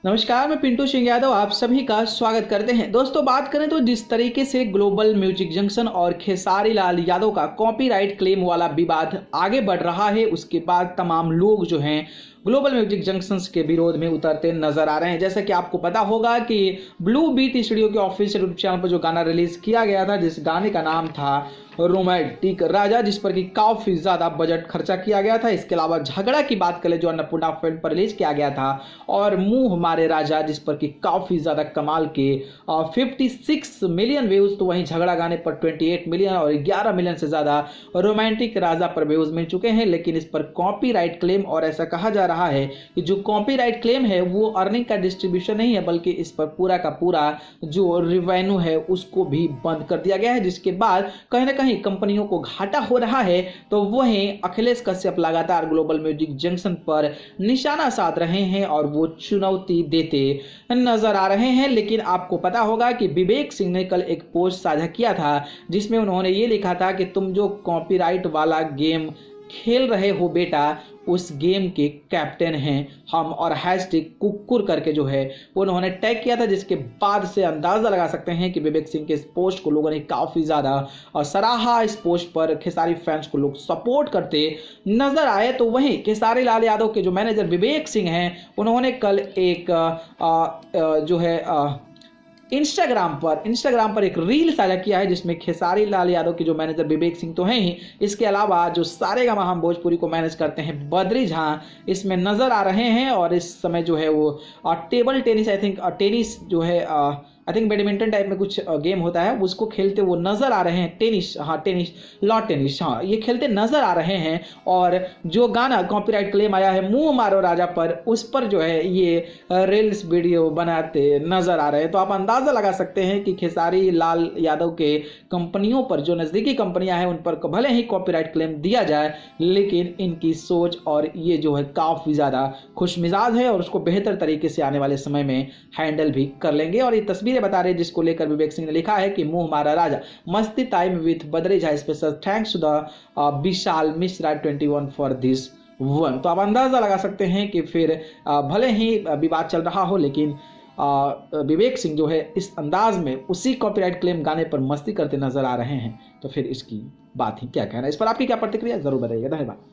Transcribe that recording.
नमस्कार, मैं पिंटू सिंह यादव आप सभी का स्वागत करते हैं। दोस्तों, बात करें तो जिस तरीके से ग्लोबल म्यूजिक जंक्शन और खेसारी लाल यादव का कॉपीराइट क्लेम वाला विवाद आगे बढ़ रहा है, उसके बाद तमाम लोग जो हैं ग्लोबल म्यूजिक जंक्शंस के विरोध में उतरते नजर आ रहे हैं। जैसा कि आपको पता होगा कि ब्लू बीट स्टूडियो के ऑफिशियल यूट्यूब चैनल पर जो गाना रिलीज किया गया था, जिस गाने का नाम था रोमांटिक राजा, जिस पर कि काफी ज्यादा बजट खर्चा किया गया था। इसके अलावा झगड़ा की बात करें जो अन्नपूर्णा फिल्म पर रिलीज किया गया था, और मुंह मारे राजा, जिस पर कि काफी ज्यादा कमाल के 56 मिलियन व्यूज, तो वहीं झगड़ा गाने पर 28 मिलियन और 11 मिलियन से ज्यादा रोमांटिक राजा पर व्यूज मिल चुके हैं। लेकिन इस पर कॉपीराइट क्लेम, और ऐसा कहा जा रहा है कि जो कॉपीराइट क्लेम है वो अर्निंग का डिस्ट्रीब्यूशन नहीं है, बल्कि इस पर पूरा का पूरा जो रिवेन्यू है उसको भी बंद कर दिया गया है, जिसके बाद कहीं ना कहीं कंपनियों को घाटा हो रहा है। तो वहीं अखिलेश कश्यप लगातार ग्लोबल म्यूजिक जंक्शन पर निशाना साध रहे हैं और वो चुनौती देते नजर आ रहे हैं। लेकिन आपको पता होगा कि विवेक सिंह ने कल एक पोस्ट साझा किया था, जिसमें उन्होंने ये लिखा था कि तुम जो कॉपीराइट वाला गेम खेल रहे हो बेटा, उस गेम के कैप्टन हैं हम, और हैशटैग कुक्कुर करके जो है उन्होंने टैग किया था, जिसके बाद से अंदाजा लगा सकते हैं कि विवेक सिंह के इस पोस्ट को लोगों ने काफी ज्यादा सराहा। इस पोस्ट पर खेसारी फैंस को लोग सपोर्ट करते नजर आए। तो वहीं खेसारी लाल यादव के जो मैनेजर विवेक सिंह हैं, उन्होंने कल एक जो है इंस्टाग्राम पर एक रील साझा किया है, जिसमें खेसारी लाल यादव के जो मैनेजर विवेक सिंह तो हैं ही, इसके अलावा जो सारेगामा हम भोजपुरी को मैनेज करते हैं बद्री झा इसमें नजर आ रहे हैं। और इस समय जो है वो टेबल टेनिस, टेनिस जो है आई थिंक बैडमिंटन टाइप में कुछ गेम होता है, उसको खेलते वो नजर आ रहे हैं। टेनिस लॉन टेनिस, ये खेलते नजर आ रहे हैं। और जो गाना कॉपीराइट क्लेम आया है मुंह मारो राजा पर, उस पर जो है ये रील्स वीडियो बनाते नजर आ रहे हैं। तो आप अंदाजा लगा सकते हैं कि खेसारी लाल यादव के कंपनियों पर, जो नजदीकी कंपनियां हैं, उन पर भले ही कॉपीराइट क्लेम दिया जाए, लेकिन इनकी सोच और ये जो है काफी ज्यादा खुशमिजाज है और उसको बेहतर तरीके से आने वाले समय में हैंडल भी कर लेंगे। और ये तस्वीरें बता रहे, जिसको लेकर विवेक सिंह ने लिखा है कि मुंह मारा राजा, मस्ती time with Badri Jha, special thanks to the Vishal Mishra 21 for this one. तो आप अंदाजा लगा सकते हैं कि फिर भले ही विवाद चल रहा हो, लेकिन विवेक सिंह जो है इस अंदाज में उसी कॉपीराइट क्लेम गाने पर मस्ती करते नजर आ रहे हैं। तो फिर इसकी बात ही क्या कहना। इस पर आपकी क्या प्रतिक्रिया, जरूर बताइएगा। धन्यवाद।